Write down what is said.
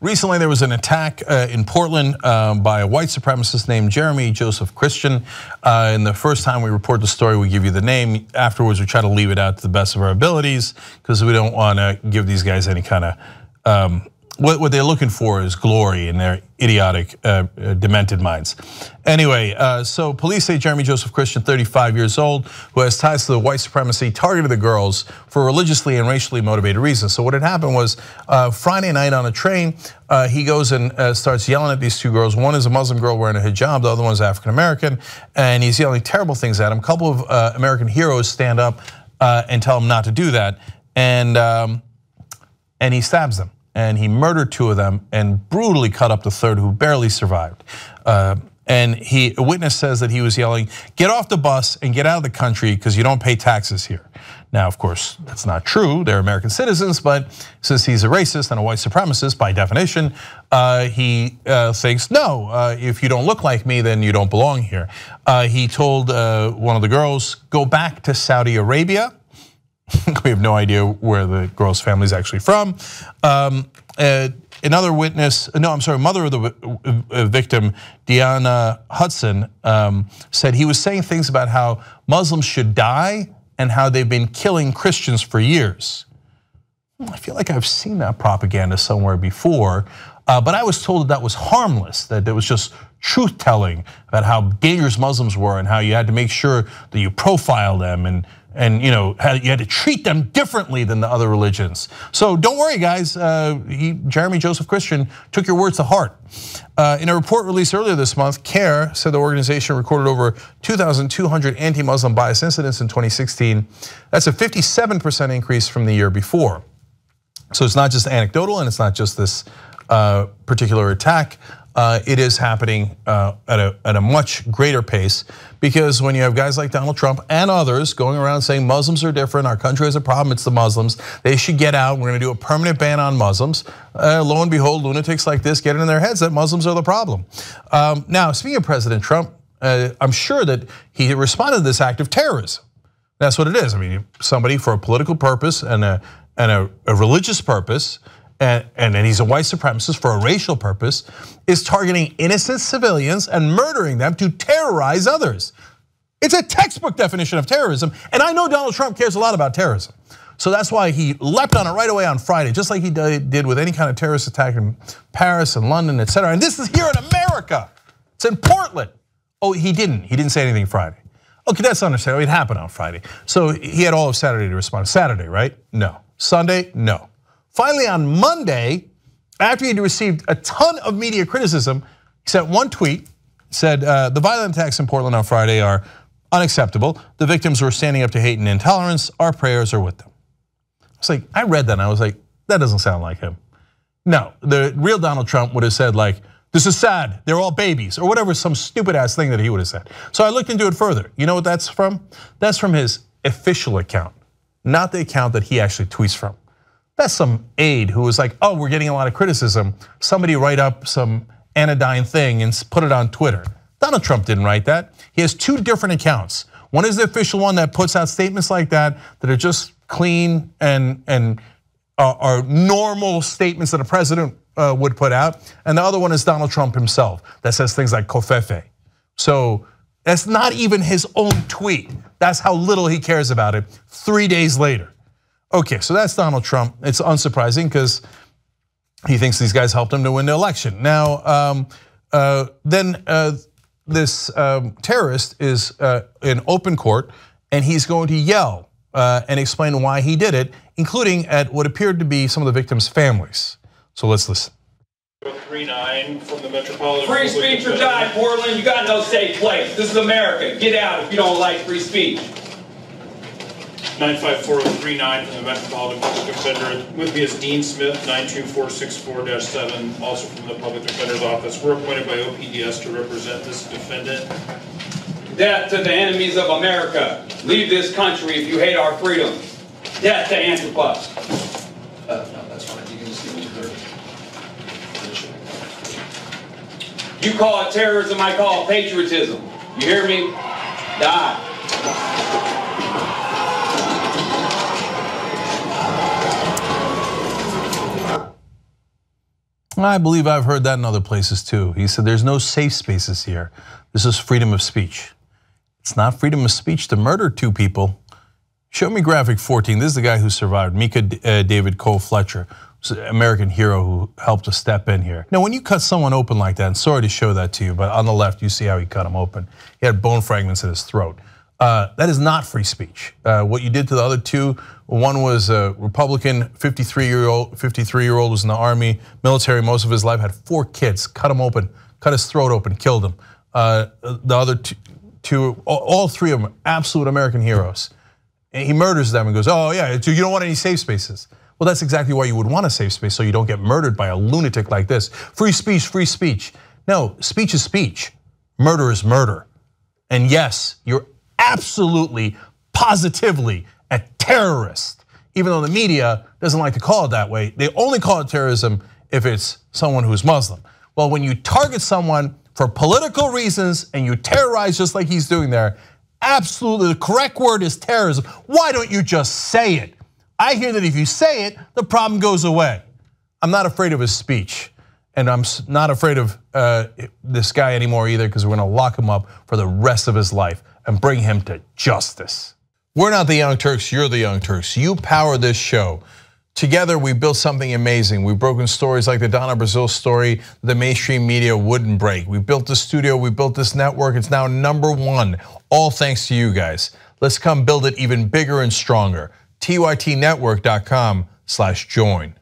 Recently, there was an attack in Portland by a white supremacist named Jeremy Joseph Christian. And the first time we report the story, we give you the name. Afterwards, we try to leave it out to the best of our abilities because we don't want to give these guys any kind of what they're looking for is glory in their idiotic, demented minds. Anyway, so police say Jeremy Joseph Christian, 35 years old, who has ties to the white supremacy, targeted the girls for religiously and racially motivated reasons. So what had happened was Friday night on a train, he goes and starts yelling at these two girls. One is a Muslim girl wearing a hijab, the other one is African American, and he's yelling terrible things at him. A couple of American heroes stand up and tell him not to do that, and he stabs them. And he murdered two of them and brutally cut up the third, who barely survived. And a witness says that he was yelling, "Get off the bus and get out of the country because you don't pay taxes here." Now, of course, that's not true. They're American citizens, but since he's a racist and a white supremacist by definition, he thinks, no, if you don't look like me, then you don't belong here. He told one of the girls, "Go back to Saudi Arabia." We have no idea where the girl's family is actually from. Another witness, mother of the victim, Deanna Hudson, said he was saying things about how Muslims should die and how they've been killing Christians for years. I feel like I've seen that propaganda somewhere before, but I was told that was harmless, that it was just truth telling about how dangerous Muslims were and how you had to make sure that you profile them and how you had to treat them differently than the other religions. So don't worry, guys. Jeremy Joseph Christian took your words to heart. In a report released earlier this month, CARE said the organization recorded over 2,200 anti-Muslim bias incidents in 2016. That's a 57% increase from the year before. So it's not just anecdotal, and it's not just this particular attack. It is happening at a much greater pace, because when you have guys like Donald Trump and others going around saying Muslims are different, our country has a problem, it's the Muslims, they should get out, we're gonna do a permanent ban on Muslims. Lo and behold, lunatics like this get it in their heads that Muslims are the problem. Now, speaking of President Trump, I'm sure that he responded to this act of terrorism. That's what it is. I mean, somebody for a political purpose and a religious purpose, and he's a white supremacist for a racial purpose, is targeting innocent civilians and murdering them to terrorize others. It's a textbook definition of terrorism, and I know Donald Trump cares a lot about terrorism. So that's why he leapt on it right away on Friday, just like he did with any kind of terrorist attack in Paris and London, etc. And this is here in America. It's in Portland. Oh, he didn't say anything Friday. Okay, that's understandable. It happened on Friday. So he had all of Saturday to respond. Saturday, right? No. Sunday, no. Finally, on Monday, after he had received a ton of media criticism, he sent one tweet, said, the violent attacks in Portland on Friday are unacceptable. The victims were standing up to hate and intolerance. Our prayers are with them. It's like, I read that and I was like, that doesn't sound like him. No, the real Donald Trump would have said like, this is sad, they're all babies, or whatever, some stupid ass thing that he would have said. So I looked into it further. You know what that's from? That's from his official account, not the account that he actually tweets from. That's some aide who was like, oh, we're getting a lot of criticism. Somebody write up some anodyne thing and put it on Twitter. Donald Trump didn't write that. He has two different accounts. One is the official one that puts out statements like that are just clean and are normal statements that a president would put out. And the other one is Donald Trump himself that says things like kofefe. So that's not even his own tweet. That's how little he cares about it 3 days later. Okay, so that's Donald Trump. It's unsurprising because he thinks these guys helped him to win the election. Now, this terrorist is in open court, and he's going to yell and explain why he did it, including at what appeared to be some of the victims' families. So let's listen. 39 from the Metropolitan. Free speech or die, Portland. You got no safe place. This is America. Get out if you don't like free speech. 954039 from the Metropolitan Public Defender. With me is Dean Smith, 92464-7, also from the Public Defender's Office. We're appointed by OPDS to represent this defendant. Death to the enemies of America. Leave this country if you hate our freedom. Death to Antipas. No, that's fine. You can just give me the You call it terrorism, I call it patriotism. You hear me? Die. I believe I've heard that in other places too. He said there's no safe spaces here. This is freedom of speech. It's not freedom of speech to murder 2 people. Show me graphic 14. This is the guy who survived, Mika David Cole Fletcher, an American hero who helped to step in here. Now, when you cut someone open like that, and sorry to show that to you, but on the left, you see how he cut him open. He had bone fragments in his throat. That is not free speech. What you did to the other 2, one was a Republican, 53-year-old was in the army, military most of his life, had 4 kids, cut him open, cut his throat open, killed him. The other two, all 3 of them, absolute American heroes. And he murders them and goes, oh yeah, you don't want any safe spaces. Well, that's exactly why you would want a safe space, so you don't get murdered by a lunatic like this. Free speech, free speech. No, speech is speech. Murder is murder. And yes, you're absolutely, positively a terrorist. Even though the media doesn't like to call it that way, they only call it terrorism if it's someone who's Muslim. Well, when you target someone for political reasons and you terrorize just like he's doing there, absolutely the correct word is terrorism. Why don't you just say it? I hear that if you say it, the problem goes away. I'm not afraid of his speech, and I'm not afraid of this guy anymore either, because we're gonna lock him up for the rest of his life and bring him to justice. We're not the Young Turks, you're the Young Turks. You power this show. Together we built something amazing. We've broken stories like the Donna Brazil story the mainstream media wouldn't break. We built the studio, we built this network, it's now #1, all thanks to you guys. Let's come build it even bigger and stronger. tytnetwork.com/join.